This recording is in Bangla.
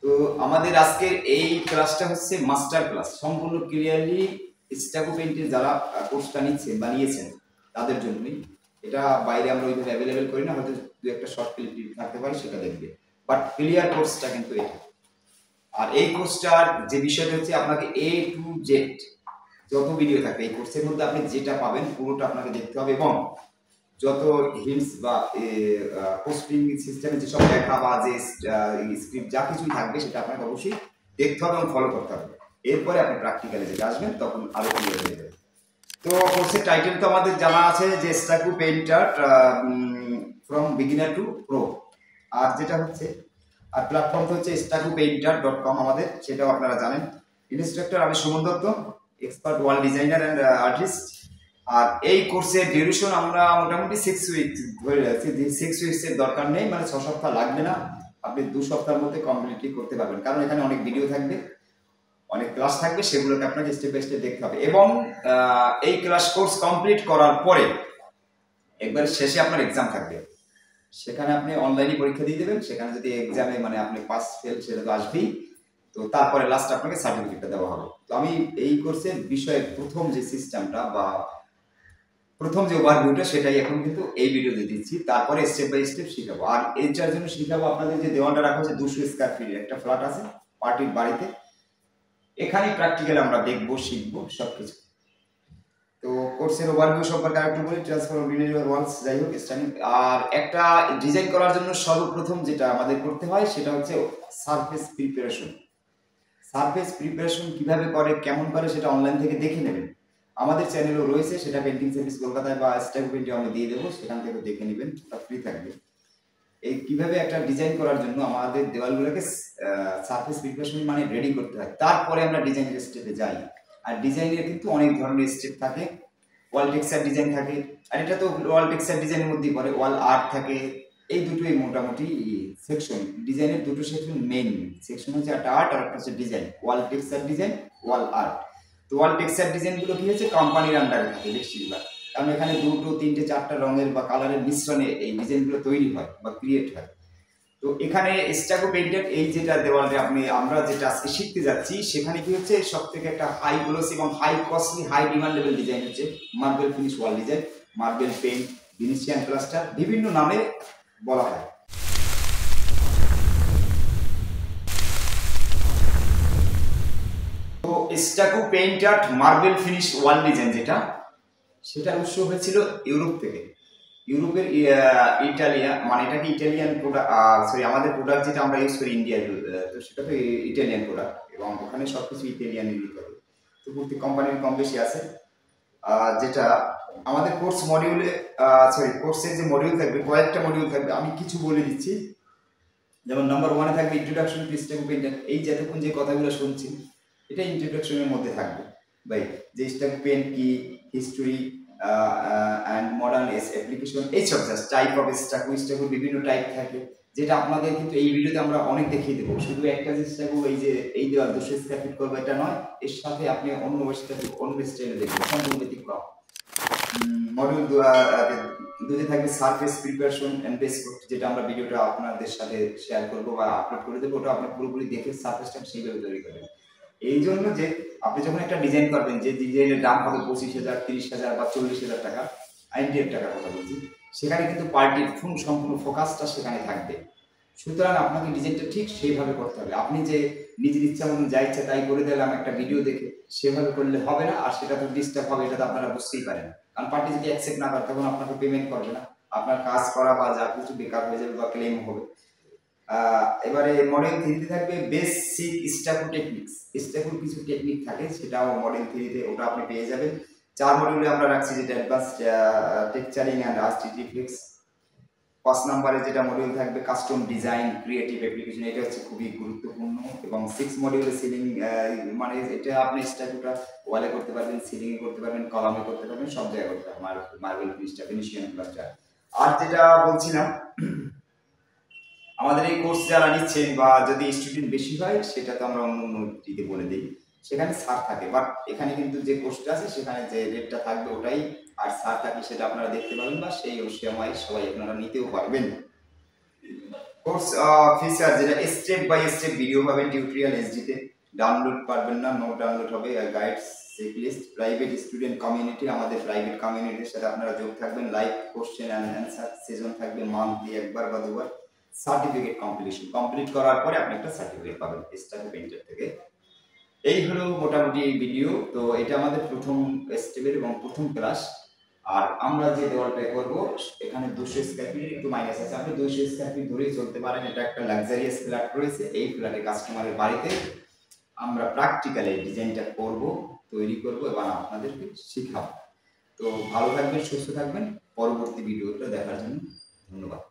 তো আমাদের আজকের এই ক্লাসটা হচ্ছে মাস্টার ক্লাস, সম্পূর্ণ ক্লিয়ারলি স্ট্যাকো পেইন্টের যারা কোর্সটা নিচ্ছেন বা নিয়েছেন তাদের জন্যই। এটা বাইরে আমরা ওইভাবে অ্যাভেলেবেল করি না, হয়তো দু একটা শর্ট ক্লিপ থাকতে পারে সেটা দেখবে, বাট ক্লিয়ার কোর্সটা কিন্তু এটা। আর এই কোর্সটার যে বিষয়টা হচ্ছে আপনাকে A to Z যত ভিডিও থাকবে এই কোর্সের মধ্যে আপনি যেটা পাবেন পুরোটা আপনাকে দেখতে হবে, এবং যত হিন্টস বা পোস্টিং সিস্টেমে যেসব লেখা বা যে স্ক্রিপ্ট যা কিছুই থাকবে সেটা আপনাকে অবশ্যই দেখতে হবে এবং ফলো করতে হবে। এরপরে আপনি প্র্যাকটিক্যালে যেটা আসবেন তখন আরো ক্লিয়ার হয়ে যাবে। তো কোর্সের টাইটেল তো আমাদের জানা আছে যে stucco painter from beginner to pro, আর যেটা হচ্ছে আর প্ল্যাটফর্ম তো হচ্ছে stackopainter.com আমাদের, সেটাও আপনারা জানেন। ইনস্ট্রাক্টর আমি Suman Dutta, expert wall designer and artist. আর এই কোর্সের ডিউরেশন আমরা মোটামুটি 6 উইক ধরে রাখছি। 6 উইকসের দরকার নেই, মানে 6 সপ্তাহ লাগবে না, আপনি 2 সপ্তাহের মধ্যে কমপ্লিটলি করতে পারবেন, কারণ এখানে অনেক ভিডিও থাকবে, অনেক ক্লাস থাকবে, সেগুলোকে আপনাকে স্টেপ বাই স্টেপ দেখতে হবে। এবং এই ক্লাস কোর্স কমপ্লিট করার পরে একবার শেষে আপনার এক্সাম থাকবে, সেখানে আপনি অনলাইনে পরীক্ষা দিয়ে দেবেন। সেখানে যদি এক্সামে মানে আপনি পাস ফেল সেটা তো আসবেই, তো তারপরে লাস্ট আপনাকে সার্টিফিকেটটা দেওয়া হবে। তো আমি এই কোর্সের বিষয়ে প্রথম যে সিস্টেমটা বা প্রথম যে ওভারভিউটা সেটাই এখন কিন্তু এই ভিডিওতে দিচ্ছি, তারপরে স্টেপ বাই স্টেপ শিখাবো। আর এর জন্য শিখাবো আপনাদের যে দেওয়ালটা রাখা হচ্ছে 200 স্কয়ার ফিটের একটা ফ্ল্যাট আছে পার্টির বাড়িতে, এখানে প্র্যাকটিক্যাল আমরা দেখবো, শিখবো সবকিছু। তো কোর্সের ওভারভিউ সম্পর্কে আরেকটু বলি, ট্রান্সফর্ম লিনিয়ার ওয়ালস যাই হোক স্ট্যান্ডিং। আর একটা ডিজাইন করার জন্য সর্বপ্রথম যেটা আমাদের করতে হয় সেটা হচ্ছে সারফেস প্রিপারেশন। সারফেস প্রিপারেশন কিভাবে করে কেমন করে সেটা অনলাইন থেকে দেখে নেবেন, আমাদের চ্যানেলও রয়েছে, সেটা পেন্টিং সার্ভিস কলকাতায় বা স্ট্যাকো পেইন্টে আমি দিয়ে দেবো, সেখান থেকে দেখে নেবেন, ওটা ফ্রি থাকবে। এই কিভাবে একটা ডিজাইন করার জন্য আমাদের দেওয়ালগুলোকে সারফেস প্রিপারেশন মানে রেডি করতে হয়, তারপরে আমরা ডিজাইনের স্টেপে যাই। আর ডিজাইনের কিন্তু অনেক ধরনের স্টেপ থাকে, ওয়াল টেক্সচার ডিজাইন থাকে, আর এটা তো ওয়াল টেক্সচার ডিজাইনের মধ্যেই পড়ে, ওয়াল আর্ট থাকে। এই দুটোই মোটামুটি সেকশন, ডিজাইনের দুটো সেকশন, মেইন সেকশন হচ্ছে একটা আর্ট আর একটা হচ্ছে ডিজাইন, ওয়াল টেক্সচার ডিজাইন, ওয়াল আর্ট। তো ওয়াল টেক্সচার ডিজাইনগুলো কি হচ্ছে কোম্পানির আন্ডারে থাকে বেশিরভাগ, কারণ এখানে 2, 3, 4টা রঙের বা কালারের মিশ্রণে এই ডিজাইনগুলো তৈরি হয় বা ক্রিয়েট হয়। তো এখানে স্ট্যাকো পেইন্টের এই যেটা দেওয়ালে আমরা যেটা আজকে শিখতে যাচ্ছি, সেখানে কি হচ্ছে সব থেকে একটা হাই গ্লোসি এবং high costly high demandable design হচ্ছে marble finish wall design, marble paint, Venetian plaster, বিভিন্ন নামে বলা হয়। তো stucco painter marble finish wall design যেটা, সেটা উৎস হয়েছিল ইউরোপ থেকে। ইউরোপের ইটালিয়া মানে এটাকে ইটালিয়ান প্রোডাক্ট, সরি আমাদের প্রোডাক্ট যেটা আমরা ইউজ করি ইন্ডিয়ায়, তো সেটা তো ইটালিয়ান প্রোডাক্ট, এবং ওখানে সব কিছু ইটালিয়ানই দিতে হবে। তো প্রতি কোম্পানির কম বেশি আছে। যেটা আমাদের কোর্স মডিউলে, সরি কোর্সের যে মডিউল থাকবে, কয়েকটা মডিউল থাকবে, আমি কিছু বলে দিচ্ছি। যেমন নাম্বার 1-এ থাকবে ইন্ট্রোডাকশন টু স্ট্যাকো পেইন্টিং, এই যতক্ষণ যে কথাগুলো শুনছি এটা ইন্ট্রোডাকশনের মধ্যে থাকবে ভাই, যে স্ট্যাকো পেইন্ট কি, হিস্টোরি অ্যান্ড মডার্ন অ্যাপ্লিকেশন, এইসব জাস্ট টাইপ অফ স্ট্যাকো বিভিন্ন টাইপ থাকে, যেটা আপনাদের কিন্তু এই ভিডিওতে আমরা অনেক দেখিয়ে দেবো। শুধু একটা যে স্ট্যাকো এই যে এই দেওয়াল 200 স্কয়ার ফিট করবো এটা নয়, এর সাথে আপনি অন্য অন্য স্টাইলে দেখবেন, সম্পূর্ণ ব্যতিক্রম। মডিউল 2 থাকবে surface preparation and base code, যেটা আমরা ভিডিওটা আপনাদের সাথে শেয়ার করব বা আপলোড করে দেবো, ওটা আপনি পুরোপুরি দেখে সারফেসটা সেইভাবে তৈরি করবেন। এই জন্য যে আপনি যখন একটা ডিজাইন করবেন, যে ডিজাইনের দাম হবে 25,000, 30,000 বা 40,000 টাকা, ইন্ডিয়ান টাকার কথা বলছি, সেখানে কিন্তু পার্টির সম্পূর্ণ ফোকাসটা সেখানে থাকবে। সুতরাং আপনাকে ডিজাইনটা ঠিক সেইভাবে করতে হবে। আপনি যে নিজের ইচ্ছা মতন যা ইচ্ছা তাই করে দিলাম একটা ভিডিও দেখে, সেভাবে করলে হবে না, আর সেটা তো ডিস্টার্ব হবে, এটা তো আপনারা বুঝতেই পারেন। কারণ পার্টি যদি অ্যাকসেপ্ট না করে তখন আপনাকে পেমেন্ট করবে না, আপনার কাজ করা বা যা কিছু বেকার হয়ে যাবে বা ক্লেম হবে। এবারে মডেল 3-তে থাকবে বেসিক স্ট্যাকো টেকনিক্স, স্ট্যাকোর কিছু টেকনিক থাকে, সেটাও মডেল 3-তে ওটা আপনি পেয়ে যাবেন। 4 মডিউলে আমরা রাখছি যেটা অ্যাডভান্সড টেক্সচারিং অ্যান্ড আর্টিফিক্স। 5 নম্বরে যেটা মডিউল থাকবে কাস্টম ডিজাইন ক্রিয়েটিভ অ্যাপ্লিকেশন, এটা হচ্ছে খুবই গুরুত্বপূর্ণ। এবং 6 মডিউলে সিলিং, মানে এটা আপনি স্ট্যাকুটা ওয়ালে করতে পারবেন, সিলিংয়ে করতে পারবেন, কলামে করতে পারবেন, সব জায়গায় করতে পারবেন মার্বেল ফিনিশটা, ফিনিশিয়ান প্লাস্টার। আর যেটা বলছিলাম, আমাদের এই কোর্স যারা নিচ্ছেন বা যদি স্টুডেন্ট বেশি হয় সেটা তো আমরা অন্য দিকে বলে দিই, সেখানে ছাড় থাকে, বাট এখানে কিন্তু যে কোর্সটা আছে সেখানে যে রেটটা থাকবে ওটাই, আর ছাড় থাকলে সেটা আপনারা দেখতে পাবেন বা সেই সময় সবাই আপনারা নিতেও পারবেন। কোর্স ফিচার যেটা স্টেপ বাই স্টেপ ভিডিও পাবেন টিউটোরিয়াল এসডিতে, ডাউনলোড পারবেন না, নো ডাউনলোড হবে, guides, checklist, private student community, আমাদের প্রাইভেট কমিউনিটির সাথে আপনারা যোগ থাকবেন, live question and answer session থাকবে মান্থলি একবার বা দুবার, সার্টিফিকেট কমপ্লিট করার পরে আপনি একটা সার্টিফিকেট পাবেন স্টাডি পেইন্টার থেকে। এই হলো মোটামুটি ভিডিও। তো এটা আমাদের প্রথম স্টেপের এবং প্রথম ক্লাস। আর আমরা যে দেওয়ালটা করব এখানে 200 স্কয়ার ফিট একটু মাইনাস আছে, আপনি 200 স্কয়ার ফিট ধরেই চলতে পারেন। এটা একটা লাক্সারিয়াস ফ্ল্যাট রয়েছে, এই ফ্ল্যাটে কাস্টমারের বাড়িতে আমরা প্র্যাকটিক্যালি ডিজাইনটা করব, তৈরি করব এবং আপনাদেরকে শেখাবো। তো ভালো থাকবেন, সুস্থ থাকবেন, পরবর্তী ভিডিওটা দেখার জন্য ধন্যবাদ।